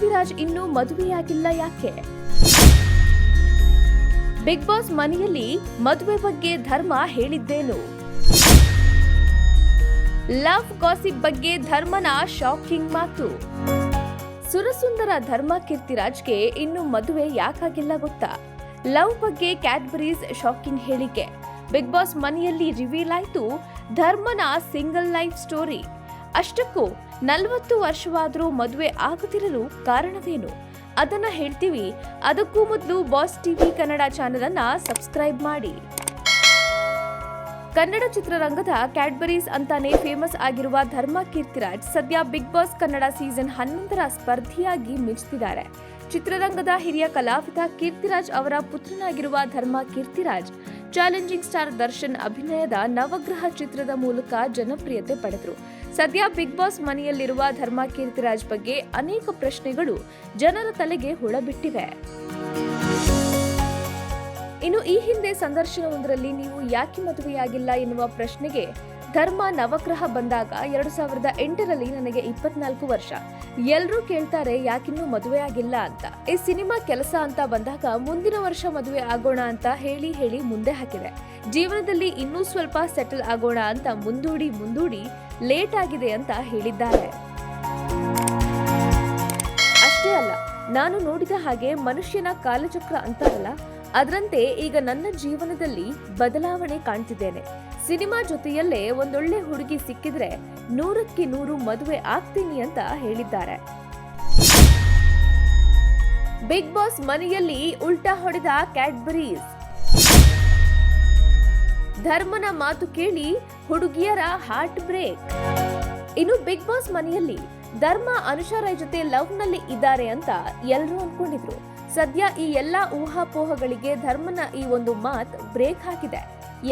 ಕೀರ್ತಿರಾಜ್ ಇನ್ನೂ ಮದುವೆಯಾಗಿಲ್ಲ ಯಾಕೆ? Big boss ಮನೆಯಲ್ಲಿ ಮದುವೆ ಬಗ್ಗೆ ಧರ್ಮ ಹೇಳಿದ್ದೇನು? ಲವ್ ಗಾಸಿಪ್ ಬಗ್ಗೆ ಧರ್ಮನ ಶಾಕಿಂಗ್ ಮಾತು. ಸುರಸುಂದರ ಧರ್ಮ ಕೀರ್ತಿರಾಜ್ಗೆ ಇನ್ನು ಮದುವೆ ಯಾಕಾಗಿಲ್ಲ ಗೊತ್ತಾ? ಲವ್ ಬಗ್ಗೆ ಕ್ಯಾಡ್ಬರೀಸ್ ಶಾಕಿಂಗ್ ಹೇಳಿಕೆ. ಬಿಗ್ ಬಾಸ್ ಮನೆಯಲ್ಲಿ ರಿವೀಲ್ ಆಯ್ತು ಧರ್ಮನ ಸಿಂಗಲ್ ಲೈಫ್ ಸ್ಟೋರಿ. ಅಷ್ಟಕ್ಕೂ 40 ವರ್ಷವಾದರೂ ಮದುವೆ ಆಗುತ್ತಿರಲು ಕಾರಣವೇನು? ಅದನ್ನ ಹೇಳ್ತೀವಿ. ಅದಕ್ಕೂ ಮೊದಲು ಬಾಸ್ ಟಿವಿ ಕನ್ನಡ ಚಾನೆಲ್ ಅನ್ನ ಸಬ್ಸ್ಕ್ರೈಬ್ ಮಾಡಿ. ಕನ್ನಡ ಚಿತ್ರರಂಗದ ಕ್ಯಾಡ್ಬರೀಸ್ ಅಂತಾನೆ ಫೇಮಸ್ ಆಗಿರುವ ಧರ್ಮ ಕೀರ್ತಿರಾಜ್ ಸದ್ಯ ಬಿಗ್ ಬಾಸ್ ಕನ್ನಡ ಸೀಸನ್ 11ರ ಸ್ಪರ್ಧಿಯಾಗಿ ಮಿಂಚುತ್ತಿದ್ದಾರೆ. ಚಿತ್ರರಂಗದ ಹಿರಿಯ ಕಲಾವಿದ ಕೀರ್ತಿರಾಜ್ ಅವರ ಪುತ್ರನಾಗಿರುವ ಧರ್ಮ ಕೀರ್ತಿರಾಜ್ ಚಾಲೆಂಜಿಂಗ್ ಸ್ಟಾರ್ ದರ್ಶನ್ ಅಭಿನಯದ ನವಗ್ರಹ ಚಿತ್ರದ ಮೂಲಕ ಜನಪ್ರಿಯತೆ ಪಡೆದರು. ಸದ್ಯ ಬಿಗ್ ಬಾಸ್ ಮನೆಯಲ್ಲಿರುವ ಧರ್ಮ ಕೀರ್ತಿರಾಜ್ ಬಗ್ಗೆ ಅನೇಕ ಪ್ರಶ್ನೆಗಳು ಜನರ ತಲೆಗೆ ಹುಳಬಿಟ್ಟಿವೆ. ಇನ್ನು ಈ ಹಿಂದೆ ಸಂದರ್ಶನವೊಂದರಲ್ಲಿ ನೀವು ಯಾಕೆ ಮದುವೆಯಾಗಿಲ್ಲ ಎನ್ನುವ ಪ್ರಶ್ನೆಗೆ ಧರ್ಮ ನವಗ್ರಹ ಬಂದಾಗ 2008ರಲ್ಲಿ ನನಗೆ 24 ವರ್ಷ. ಎಲ್ಲರೂ ಕೇಳ್ತಾರೆ ಯಾಕಿನ್ನೂ ಮದುವೆ ಆಗಿಲ್ಲ ಅಂತ. ಈ ಸಿನಿಮಾ ಕೆಲಸ ಅಂತ ಬಂದಾಗ ಮುಂದಿನ ವರ್ಷ ಮದುವೆ ಆಗೋಣ ಅಂತ ಹೇಳಿ ಮುಂದೆ ಹಾಕಿದೆ. ಜೀವನದಲ್ಲಿ ಇನ್ನೂ ಸ್ವಲ್ಪ ಸೆಟಲ್ ಆಗೋಣ ಅಂತ ಮುಂದೂಡಿ ಲೇಟ್ ಆಗಿದೆ ಅಂತ ಹೇಳಿದ್ದಾರೆ. ಅಷ್ಟೇ ಅಲ್ಲ, ನಾನು ನೋಡಿದ ಹಾಗೆ ಮನುಷ್ಯನ ಕಾಲಚಕ್ರ ಅಂತಾರಲ್ಲ, ಅದರಂತೆ ಈಗ ನನ್ನ ಜೀವನದಲ್ಲಿ ಬದಲಾವಣೆ ಕಾಣ್ತಿದ್ದೇನೆ. ಸಿನಿಮಾ ಜೊತೆಯಲ್ಲೇ ಒಂದೊಳ್ಳೆ ಹುಡುಗಿ ಸಿಕ್ಕಿದ್ರೆ 100ಕ್ಕೆ 100 ಮದುವೆ ಆಗ್ತೀನಿ ಅಂತ ಹೇಳಿದ್ದಾರೆ. ಬಿಗ್ ಬಾಸ್ ಮನೆಯಲ್ಲಿ ಉಲ್ಟಾ ಹೊಡೆದ ಕ್ಯಾಡ್ಬರೀಸ್. ಧರ್ಮನ ಮಾತು ಕೇಳಿ ಹುಡುಗಿಯರ ಹಾರ್ಟ್ ಬ್ರೇಕ್. ಇನ್ನು ಬಿಗ್ ಬಾಸ್ ಮನೆಯಲ್ಲಿ ಧರ್ಮ ಅನುಷಾ ರೈ ಜೊತೆ ಲವ್ ನಲ್ಲಿ ಇದ್ದಾರೆ ಅಂತ ಎಲ್ಲರೂ ಅನ್ಕೊಂಡಿದ್ರು. ಸದ್ಯ ಈ ಎಲ್ಲಾ ಊಹಾಪೋಹಗಳಿಗೆ ಧರ್ಮನ ಈ ಒಂದು ಮಾತು ಬ್ರೇಕ್ ಹಾಕಿದೆ.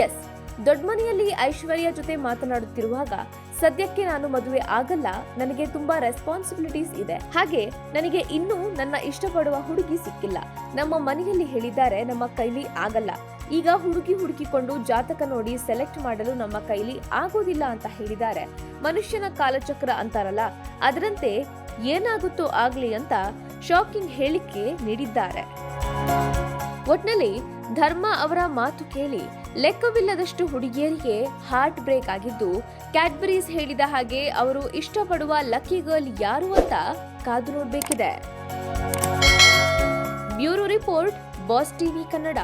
ಎಸ್, ದೊಡ್ಡ ಮನೆಯಲ್ಲಿ ಐಶ್ವರ್ಯ ಜೊತೆ ಮಾತನಾಡುತ್ತಿರುವಾಗ ಸದ್ಯಕ್ಕೆ ನಾನು ಮದುವೆ ಆಗಲ್ಲ, ನನಗೆ ತುಂಬಾ ರೆಸ್ಪಾನ್ಸಿಬಿಲಿಟೀಸ್ ಇದೆ, ಹಾಗೆ ನನಗೆ ಇನ್ನೂ ನನ್ನ ಇಷ್ಟಪಡುವ ಹುಡುಗಿ ಸಿಕ್ಕಿಲ್ಲ, ನಮ್ಮ ಮನೆಯಲ್ಲಿ ಹೇಳಿದ್ದಾರೆ ನಮ್ಮ ಕೈಲಿ ಆಗಲ್ಲ, ಈಗ ಹುಡುಕಿಕೊಂಡು ಜಾತಕ ನೋಡಿ ಸೆಲೆಕ್ಟ್ ಮಾಡಲು ನಮ್ಮ ಕೈಲಿ ಆಗೋದಿಲ್ಲ ಅಂತ ಹೇಳಿದ್ದಾರೆ. ಮನುಷ್ಯನ ಕಾಲಚಕ್ರ ಅಂತಾರಲ್ಲ, ಅದರಂತೆ ಏನಾಗುತ್ತೋ ಆಗ್ಲಿ ಅಂತ ಶಾಕಿಂಗ್ ಹೇಳಿಕೆ ನೀಡಿದ್ದಾರೆ. ಒಟ್ನಲ್ಲಿ ಧರ್ಮ ಅವರ ಮಾತು ಕೇಳಿ ಲೆಕ್ಕವಿಲ್ಲದಷ್ಟು ಹುಡುಗಿಯರಿಗೆ ಹಾರ್ಟ್ ಬ್ರೇಕ್ ಆಗಿದ್ದು, ಕ್ಯಾಡ್ಬರೀಸ್ ಹೇಳಿದ ಹಾಗೆ ಅವರು ಇಷ್ಟಪಡುವ ಲಕ್ಕಿ ಗರ್ಲ್ ಯಾರು ಅಂತ ಕಾದು ನೋಡಬೇಕಿದೆ. Bureau report, boss TV Kannada.